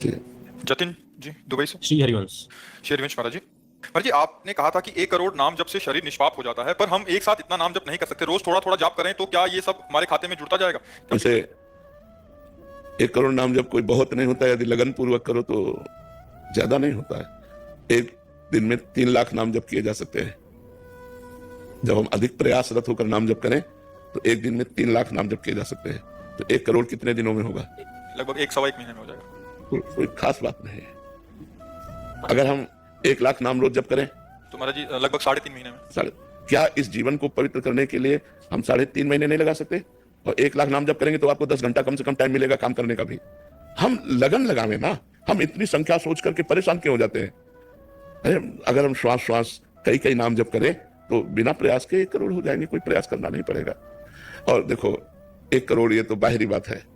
जतिन जी Dubai से। श्री हरिवंश। श्री हरिवंश महाराज जी आपने कहा था कि 1 करोड़ नाम जप से शरीर निष्पाप हो जाता है, पर हम एक साथ इतना नाम जप नहीं कर सकते। रोज थोड़ा थोड़ा जाप करें तो क्या ये सब हमारे खाते में जुड़ता जाएगा? वैसे 1 करोड़ नाम जब कोई बहुत नहीं होता है, यदि लगन पूर्वक करो तो ज्यादा नहीं होता है। एक दिन में 3 लाख नाम जप किए जा सकते हैं। जब हम अधिक प्रयासरत होकर नाम जप करें तो एक दिन में 3 लाख नाम जप किए जा सकते हैं। तो 1 करोड़ कितने दिनों में होगा? लगभग 1 सवा 1 महीने में हो जाएगा। कोई खास बात नहीं है। अगर हम 1 लाख नाम रोज जप करें तो महाराज जी लगभग 3.5 महीने में। क्या इस जीवन को पवित्र करने के लिए हम 3.5 महीने नहीं लगा सकते? और 1 लाख नाम जप करेंगे तो आपको 10 घंटा कम से कम टाइम मिलेगा काम करने का भी। हम लगन लगावे ना, हम इतनी संख्या सोच करके परेशान क्यों हो जाते हैं? अरे अगर हम श्वास श्वास कई कई नाम जप करें तो बिना प्रयास के 1 करोड़ हो जाएंगे। कोई प्रयास करना नहीं पड़ेगा। और देखो 1 करोड़ ये तो बाहरी बात है।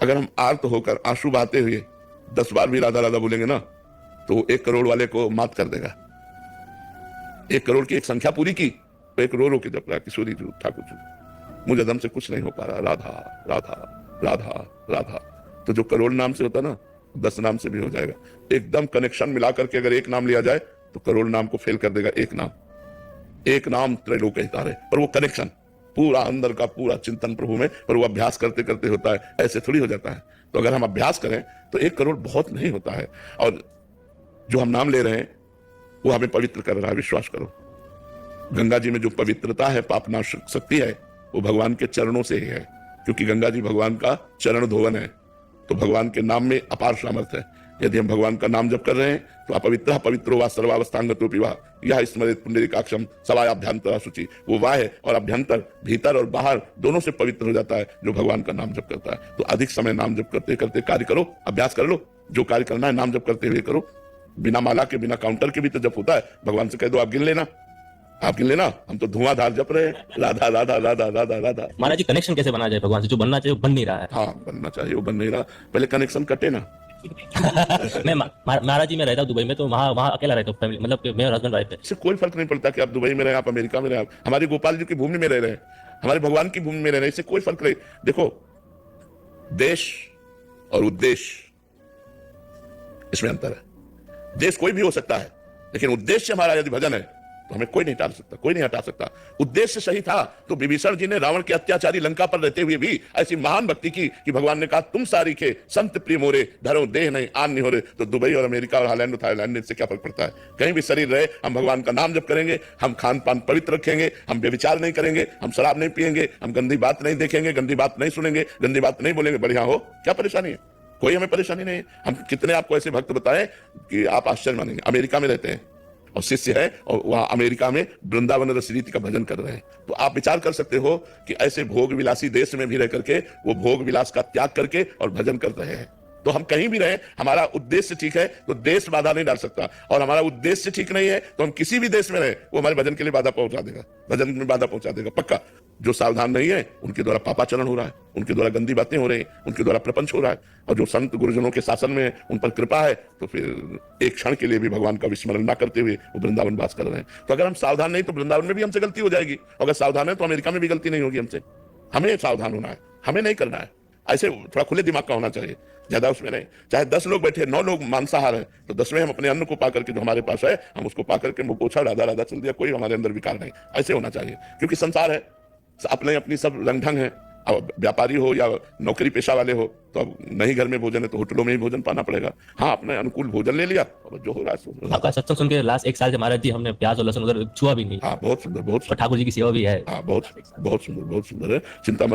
अगर हम आर्त होकर आंसू बहाते हुए 10 बार भी राधा राधा बोलेंगे ना तो 1 करोड़ वाले को मात कर देगा। 1 करोड़ की एक संख्या पूरी की तो एक रो के जप रहा, किशोरी जी, ठाकुर जी, मुझे दम से कुछ नहीं हो पा रहा, राधा राधा राधा राधा। तो जो करोड़ नाम से होता ना 10 नाम से भी हो जाएगा। एकदम कनेक्शन मिला करके अगर एक नाम लिया जाए तो करोड़ नाम को फेल कर देगा। एक नाम त्रैलोक्य हितारे, पर वो कनेक्शन पूरा अंदर का पूरा चिंतन प्रभु में, पर वो अभ्यास करते करते होता है, ऐसे थोड़ी हो जाता है। तो अगर हम अभ्यास करें तो 1 करोड़ बहुत नहीं होता है। और जो हम नाम ले रहे हैं वो हमें पवित्र कर रहा है, विश्वास करो। गंगा जी में जो पवित्रता है, पापनाश शक्ति है, वो भगवान के चरणों से ही है, क्योंकि गंगा जी भगवान का चरण धोवन है। तो भगवान के नाम में अपार सामर्थ्य है। यदि हम भगवान का नाम जप कर रहे हैं तो अपवित्र पवित्रो वा सर्वावस्थांगतो पिवा यह स्मरित पुंडरीकाक्षम सवायाभ्यंतर शुचि। वो वाह है और अभ्यंतर, भीतर और बाहर दोनों से पवित्र हो जाता है जो भगवान का नाम जप करता है। तो अधिक समय नाम जप करते करते कार्य करो, अभ्यास कर लो। जो कार्य करना है नाम जप करते हुए करो। बिना माला के बिना काउंटर के भी तो जप होता है। भगवान से कह दो आप गिन लेना, आप गिन लेना, हम तो धुआंधार जप रहे हैं, राधा राधा राधा राधा राधा। महाराज जी कनेक्शन कैसे बना जाए भगवान से? जो बनना चाहिए वो बन नहीं रहा है। हाँ, बनना चाहिए, वो बन नहीं रहा। पहले कनेक्शन कटे ना। मैं महाराज जी मैं रहता हूँ दुबई में, तो वहाँ अकेला रहता हूँ, फैमिली मतलब कि मैं और हस्बैंड रहते हैं। इससे कोई फर्क नहीं पड़ता कि आप दुबई में रहे, आप अमेरिका में रहे, हमारी गोपाल जी की भूमि में रह रहे हैं, हमारे भगवान की भूमि में रह रहे हैं, इससे कोई फर्क नहीं। देखो, देश और उद्देश्य, इसमें अंतर है। देश कोई भी हो सकता है, लेकिन उद्देश्य हमारा यदि भजन है तो हमें कोई नहीं टाल सकता, कोई नहीं हटा सकता। उद्देश्य सही था तो विभीषण जी ने रावण के अत्याचारी लंका पर रहते हुए भी ऐसी महान भक्ति की कि भगवान ने कहा तुम सारी के संत प्रिय मोरे, धरो देह नहीं आन नहीं हो रहे। तो दुबई और अमेरिका और हालैंड और थाईलैंड में इससे क्या फर्क पड़ता है? कहीं भी शरीर रहे, हम भगवान का नाम जप करेंगे, हम खान पान पवित्र रखेंगे, हम व्यभिचार नहीं करेंगे, हम शराब नहीं पिएंगे, हम गंदी बात नहीं देखेंगे, गंदी बात नहीं सुनेंगे, गंदी बात नहीं बोलेंगे। बढ़िया हो, क्या परेशानी है? कोई हमें परेशानी नहीं है। हम कितने आपको ऐसे भक्त बताएं कि आप आश्चर्य मानेंगे। अमेरिका में रहते हैं और शिष्य है और वहां अमेरिका में वृंदावन रस रीति का भजन कर रहे हैं। तो आप विचार कर सकते हो कि ऐसे भोग विलासी देश में भी रह करके वो भोग विलास का त्याग करके और भजन कर रहे हैं। तो हम कहीं भी रहे, हमारा उद्देश्य ठीक है तो देश बाधा नहीं डाल सकता, और हमारा उद्देश्य ठीक नहीं है तो हम किसी भी देश में रहे वो हमारे भजन के लिए बाधा पहुंचा देगा, भजन में बाधा पहुंचा देगा पक्का। जो सावधान नहीं है उनके द्वारा पापाचरण हो रहा है, उनके द्वारा गंदी बातें हो रही हैं, उनके द्वारा प्रपंच हो रहा है। और जो संत गुरुजनों के शासन में उन पर कृपा है तो फिर एक क्षण के लिए भी भगवान का विस्मरण ना करते हुए वो वृंदावन वास कर रहे हैं। तो अगर हम सावधान नहीं तो वृंदावन में भी हमसे गलती हो जाएगी, अगर सावधान है तो अमेरिका में भी गलती नहीं होगी हमसे। हमें सावधान होना है, हमें नहीं करना है। ऐसे थोड़ा खुले दिमाग का होना चाहिए, ज्यादा उसमें नहीं। चाहे 10 लोग बैठे, 9 लोग मांसाहार है तो 10वें हम अपने अन्न को पा करके जो हमारे पास है हम उसको पा करके मुंह पोछा राधा राधा चल दिया, कोई हमारे अंदर विकार नहीं। ऐसे होना चाहिए, क्योंकि संसार है, अपने अपनी सब रंग ढंग है। अब व्यापारी हो या नौकरी पेशा वाले हो तो अब नहीं घर में भोजन है तो होटलों में ही भोजन पाना पड़ेगा। हाँ, अपने अनुकूल भोजन ले लिया, और जो हो रहा है। आपका सत्संग सुन के लास्ट 1 साल से महाराज जी हमने प्याज और लहसुन उधर छुआ भी नहीं। हाँ, बहुत सुंदर, बहुत ठाकुर जी की सेवा भी है। हाँ, बहुत बहुत सुंदर, बहुत सुंदर है। चिंता मत